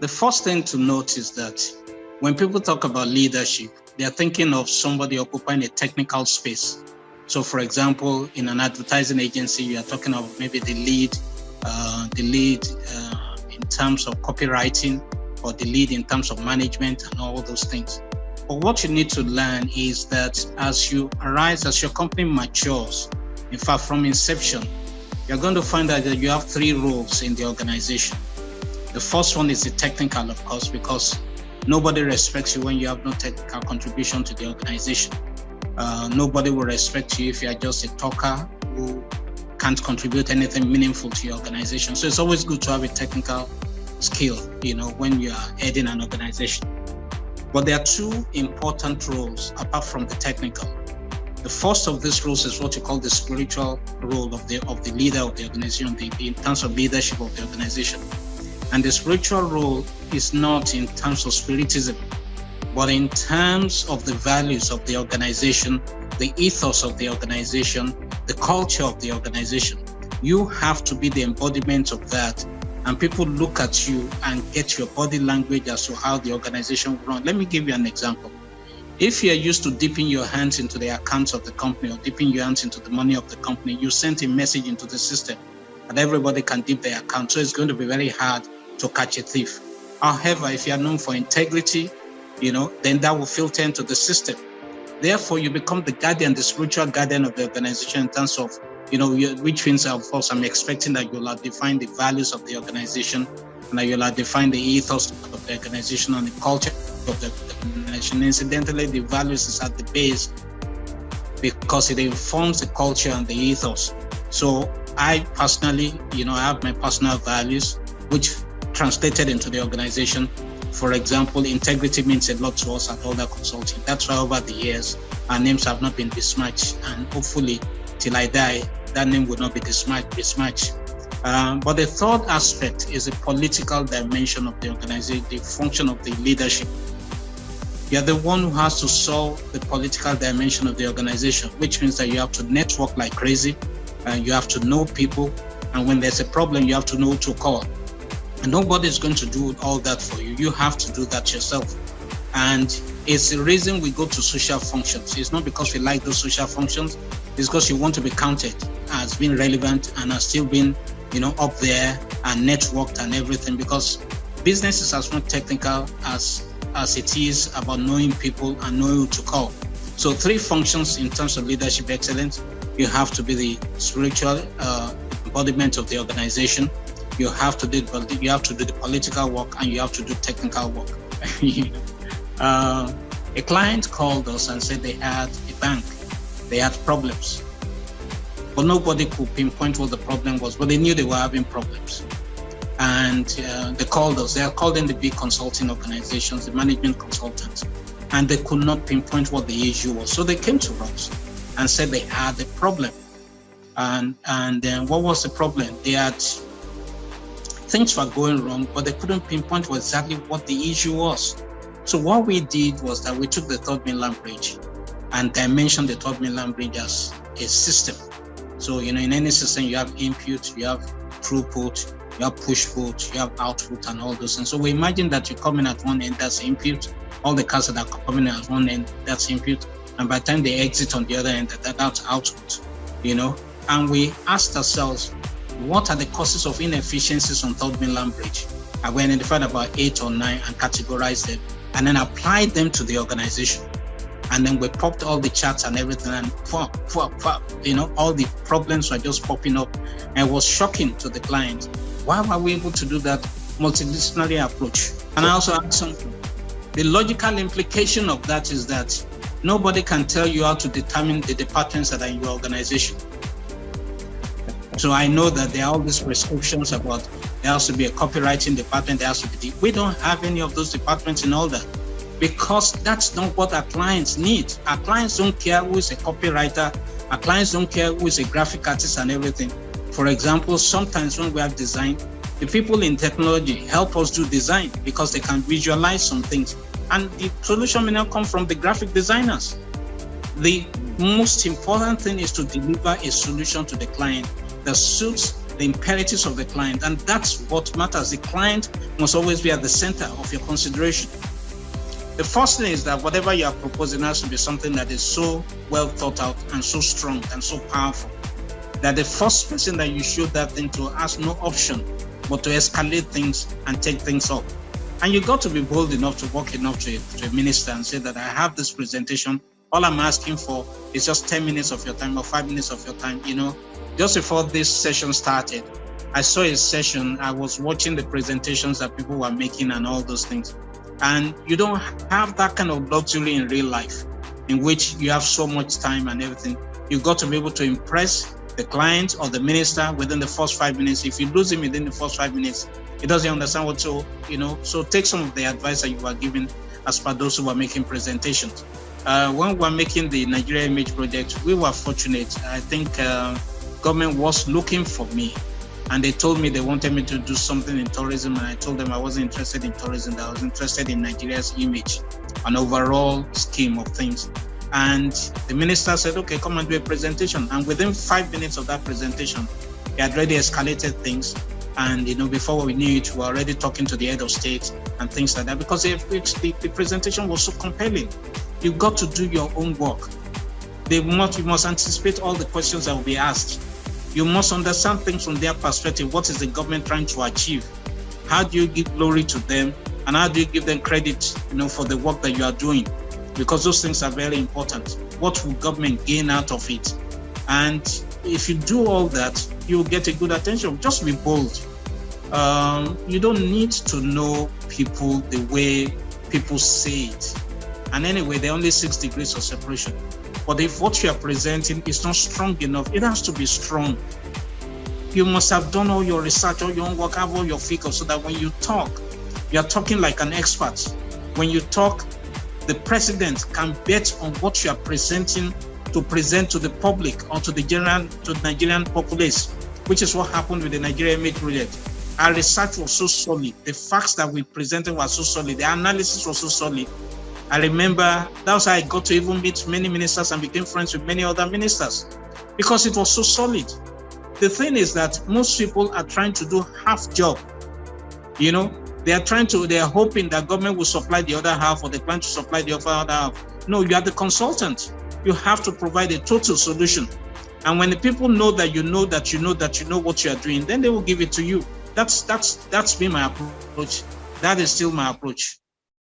The first thing to note is that when people talk about leadership, they're thinking of somebody occupying a technical space. So, for example, in an advertising agency, you are talking about maybe the lead in terms of copywriting, or the lead in terms of management and all those things. But what you need to learn is that as you arise, as your company matures, in fact, from inception, you're going to find out that you have three roles in the organization. The first one is the technical, of course, because nobody respects you when you have no technical contribution to the organization. Nobody will respect you if you are just a talker who can't contribute anything meaningful to your organization. So it's always good to have a technical skill, when you are heading an organization. But there are two important roles apart from the technical. The first of these roles is what you call the spiritual role of the leader of the organization, in terms of leadership of the organization. And the spiritual role is not in terms of spiritism, but in terms of the values of the organization, the ethos of the organization, the culture of the organization. You have to be the embodiment of that. And people look at you and get your body language as to how the organization runs. Let me give you an example. If you're used to dipping your hands into the accounts of the company or dipping your hands into the money of the company, you send a message into the system and everybody can dip their account. So it's going to be very hard to catch a thief. However, if you are known for integrity, then that will filter into the system. Therefore, you become the guardian, the spiritual guardian of the organization in terms of, which means, of course, I'm expecting that you'll have defined the values of the organization and that you'll have defined the ethos of the organization and the culture of the organization. Incidentally, the values is at the base because it informs the culture and the ethos. So I personally, I have my personal values, which translated into the organization. For example, integrity means a lot to us at Alder Consulting. That's why over the years, our names have not been mismatched. And hopefully, till I die, that name will not be mismatched. But the third aspect is the political dimension of the organization, the function of the leadership. You're the one who has to solve the political dimension of the organization, which means that you have to network like crazy, and you have to know people, and when there's a problem, you have to know who to call. And nobody's going to do all that for you. You have to do that yourself. And it's the reason we go to social functions. It's not because we like those social functions. It's because you want to be counted as being relevant and as still being, up there and networked and everything. Because business is as much technical as it is about knowing people and knowing who to call. So three functions in terms of leadership excellence. You have to be the spiritual embodiment of the organization. You have to do the political work, and you have to do technical work. A client called us and said they had a bank, they had problems, but nobody could pinpoint what the problem was, but they knew they were having problems. And they called us. They are called in the big consulting organizations, the management consultants, and they could not pinpoint what the issue was. So they came to us and said they had a problem. And then what was the problem? They had things were going wrong, but they couldn't pinpoint exactly what the issue was. So what we did was that we took the third mainland bridge and dimensioned the third mainland bridge as a system. So, in any system, you have input, you have throughput, you have push-put, you have output, and all those things. So we imagine that you come in at one end, that's input. All the cars that are coming in at one end, that's input. And by the time they exit on the other end, that's output, And we asked ourselves, what are the causes of inefficiencies on third mainland bridge? And we identified about 8 or 9 and categorized them, and then applied them to the organization. And then we popped all the charts and everything, and all the problems were just popping up. And it was shocking to the client. Why were we able to do that multidisciplinary approach? And I also add something. The logical implication of that is that nobody can tell you how to determine the departments that are in your organization. So I know that there are all these prescriptions about there has to be a copywriting department, there has to be we don't have any of those departments in Alder, because that's not what our clients need. Our clients don't care who is a copywriter, our clients don't care who is a graphic artist and everything. For example, sometimes when we have design, the people in technology help us do design because they can visualize some things. And the solution may not come from the graphic designers. The most important thing is to deliver a solution to the client that suits the imperatives of the client, and that's what matters. The client must always be at the center of your consideration. The first thing is that whatever you are proposing has to be something that is so well thought out and so strong and so powerful that the first person that you show that thing to has no option but to escalate things and take things up. And you got to be bold enough to walk enough to a minister and say that I have this presentation. All I'm asking for is just 10 minutes of your time or 5 minutes of your time. You know, just before this session started, I saw a session. I was watching the presentations that people were making and all those things. And you don't have that kind of luxury in real life in which you have so much time and everything. You've got to be able to impress the client or the minister within the first 5 minutes. If you lose him within the first 5 minutes, he doesn't understand what to, so take some of the advice that you were given as per those who were making presentations. When we were making the Nigeria Image Project, we were fortunate. I think government was looking for me, and they told me they wanted me to do something in tourism, and I told them I wasn't interested in tourism, that I was interested in Nigeria's image, an overall scheme of things. And the minister said, okay, come and do a presentation. And within 5 minutes of that presentation, he had already escalated things. And, before we knew it, we were already talking to the head of state and things like that, because the presentation was so compelling. You've got to do your own work. You must anticipate all the questions that will be asked. You must understand things from their perspective. What is the government trying to achieve? How do you give glory to them? And how do you give them credit, for the work that you are doing? Because those things are very important. What will government gain out of it? And if you do all that, you'll get a good attention. Just be bold. You don't need to know people the way people say it. And anyway, there are only 6 degrees of separation. But if what you are presenting is not strong enough, it has to be strong. You must have done all your research, all your own work, have all your figures, so that when you talk, you are talking like an expert. When you talk, the president can bet on what you are presenting to present to the public or to the Nigerian populace, which is what happened with the Nigeria Image Project. Our research was so solid. The facts that we presented were so solid. The analysis was so solid. I remember that's how I got to even meet many ministers and became friends with many other ministers, because it was so solid. The thing is that most people are trying to do half job. They are hoping that government will supply the other half, or they plan to supply the other half. No, you are the consultant. You have to provide a total solution. And when the people know that you know what you are doing, then they will give it to you. That's been my approach. That is still my approach.